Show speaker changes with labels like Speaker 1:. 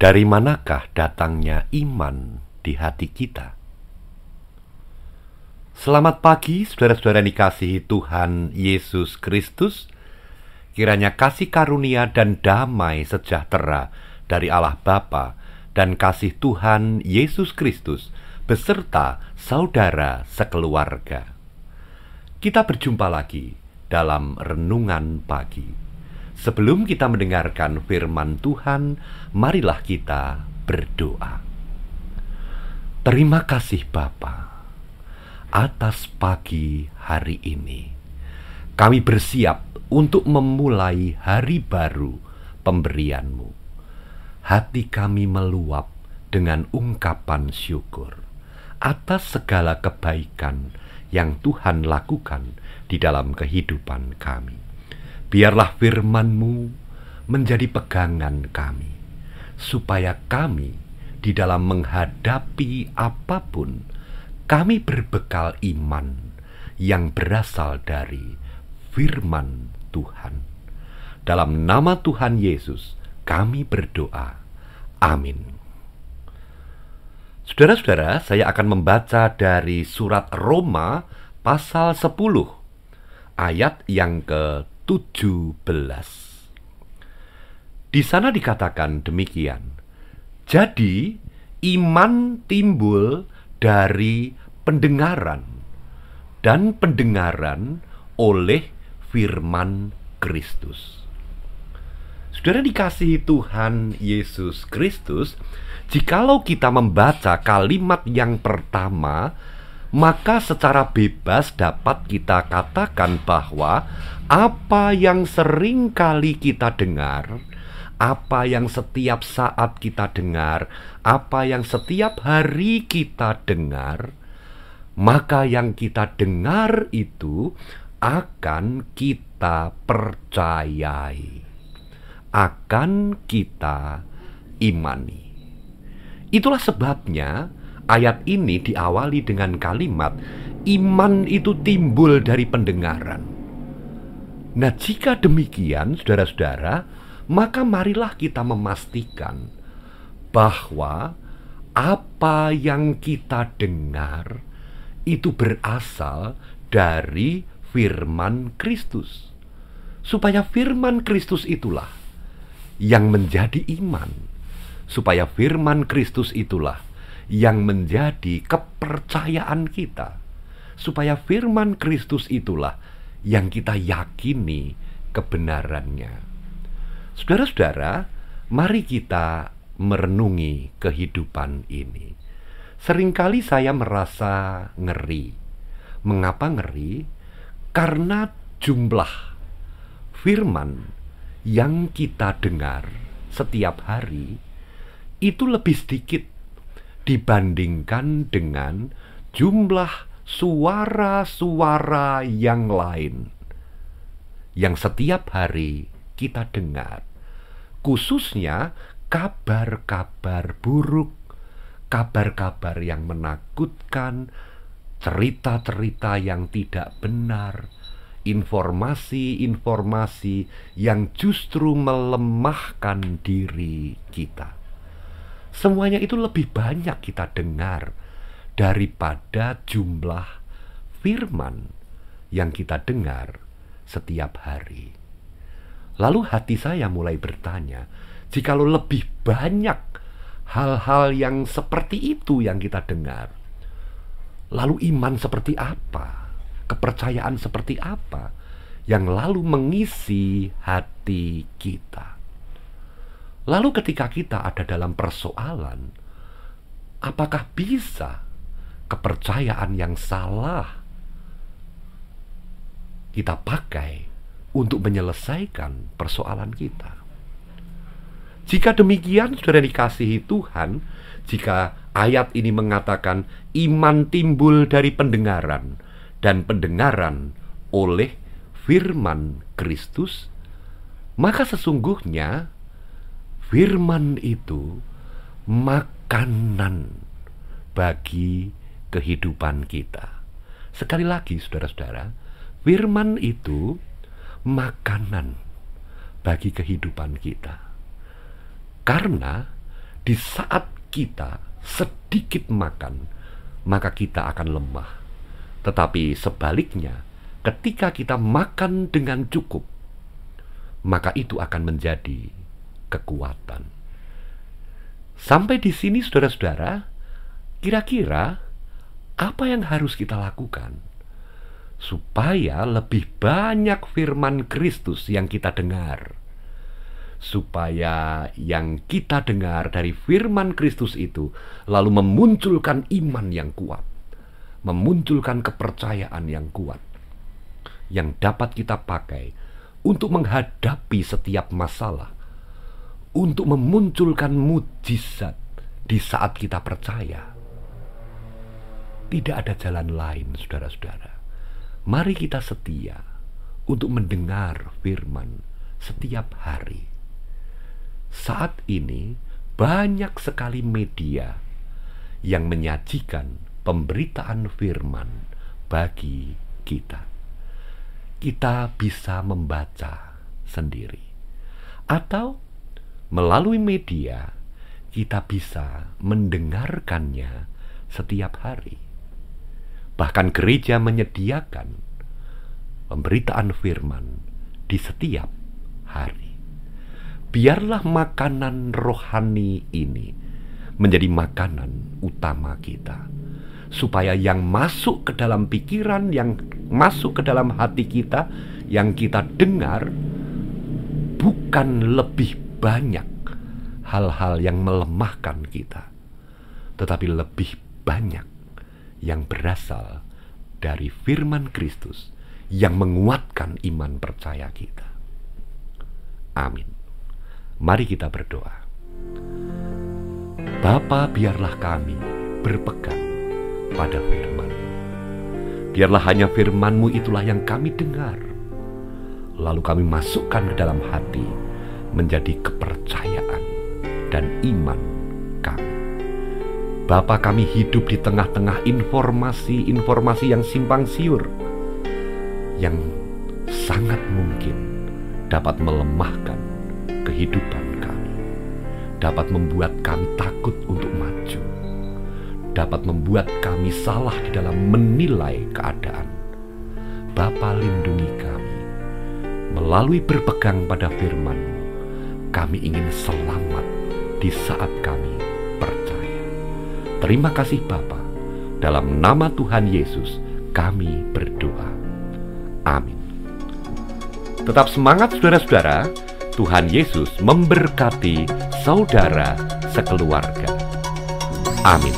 Speaker 1: Dari manakah datangnya iman di hati kita? Selamat pagi, saudara-saudara yang dikasihi Tuhan Yesus Kristus. Kiranya kasih karunia dan damai sejahtera dari Allah Bapa dan kasih Tuhan Yesus Kristus beserta saudara sekeluarga. Kita berjumpa lagi dalam renungan pagi. Sebelum kita mendengarkan firman Tuhan, marilah kita berdoa. Terima kasih Bapa atas pagi hari ini. Kami bersiap untuk memulai hari baru pemberian-Mu. Hati kami meluap dengan ungkapan syukur atas segala kebaikan yang Tuhan lakukan di dalam kehidupan kami. Biarlah firman-Mu menjadi pegangan kami, supaya kami di dalam menghadapi apapun, kami berbekal iman yang berasal dari firman Tuhan. Dalam nama Tuhan Yesus, kami berdoa. Amin. Saudara-saudara, saya akan membaca dari surat Roma pasal 10, ayat yang ke-17. Di sana dikatakan demikian. Jadi, iman timbul dari pendengaran, dan pendengaran oleh firman Kristus. Saudara dikasihi Tuhan Yesus Kristus, jikalau kita membaca kalimat yang pertama, maka secara bebas dapat kita katakan bahwa apa yang sering kali kita dengar, apa yang setiap saat kita dengar, apa yang setiap hari kita dengar, maka yang kita dengar itu akan kita percayai, akan kita imani. Itulah sebabnya ayat ini diawali dengan kalimat, iman itu timbul dari pendengaran. Nah, jika demikian, saudara-saudara, maka marilah kita memastikan bahwa apa yang kita dengar itu berasal dari firman Kristus. Supaya firman Kristus itulah yang menjadi iman. Supaya firman Kristus itulah yang menjadi kepercayaan kita. Supaya firman Kristus itulah yang kita yakini kebenarannya. Saudara-saudara, mari kita merenungi kehidupan ini. Seringkali saya merasa ngeri. Mengapa ngeri? Karena jumlah firman yang kita dengar setiap hari itu lebih sedikit dibandingkan dengan jumlah suara-suara yang lain yang setiap hari kita dengar, khususnya kabar-kabar buruk, kabar-kabar yang menakutkan, cerita-cerita yang tidak benar, informasi-informasi yang justru melemahkan diri kita. Semuanya itu lebih banyak kita dengar daripada jumlah firman yang kita dengar setiap hari. Lalu hati saya mulai bertanya, jikalau lebih banyak hal-hal yang seperti itu yang kita dengar, lalu iman seperti apa? Kepercayaan seperti apa yang lalu mengisi hati kita? Lalu ketika kita ada dalam persoalan, apakah bisa kepercayaan yang salah kita pakai untuk menyelesaikan persoalan kita? Jika demikian, saudara dikasihi Tuhan, jika ayat ini mengatakan iman timbul dari pendengaran, dan pendengaran oleh firman Kristus, maka sesungguhnya firman itu makanan bagi kehidupan kita. Sekali lagi saudara-saudara, firman itu makanan bagi kehidupan kita. Karena Di saat kita sedikit makan, maka kita akan lemah. Tetapi sebaliknya, ketika kita makan dengan cukup, maka itu akan menjadi kekuatan. Sampai di sini, saudara-saudara, kira-kira apa yang harus kita lakukan supaya lebih banyak firman Kristus yang kita dengar? Supaya yang kita dengar dari firman Kristus itu lalu memunculkan iman yang kuat, memunculkan kepercayaan yang kuat, yang dapat kita pakai untuk menghadapi setiap masalah, untuk memunculkan mujizat di saat kita percaya. Tidak ada jalan lain, saudara-saudara. Mari kita setia untuk mendengar firman setiap hari. Saat ini banyak sekali media yang menyajikan pemberitaan firman bagi kita. Kita bisa membaca sendiri, atau melalui media kita bisa mendengarkannya setiap hari. Bahkan gereja menyediakan pemberitaan firman di setiap hari. Biarlah makanan rohani ini menjadi makanan utama kita, supaya yang masuk ke dalam pikiran, yang masuk ke dalam hati kita, yang kita dengar, bukan lebih banyak hal-hal yang melemahkan kita, tetapi lebih banyak yang berasal dari firman Kristus yang menguatkan iman percaya kita. Amin. Mari kita berdoa. Bapa, biarlah kami berpegang pada firman. Biarlah hanya firman-Mu itulah yang kami dengar, lalu kami masukkan ke dalam hati menjadi kepercayaan dan iman kami. Bapa, kami hidup di tengah-tengah informasi yang simpang siur, yang sangat mungkin dapat melemahkan kehidupan kami, dapat membuat kami takut untuk maju, dapat membuat kami salah di dalam menilai keadaan. Bapa, lindungi kami. Melalui berpegang pada firman-Mu, kami ingin selamat di saat kami percaya. Terima kasih Bapa. Dalam nama Tuhan Yesus kami berdoa. Amin. Tetap semangat saudara-saudara. Tuhan Yesus memberkati saudara sekeluarga. Amin.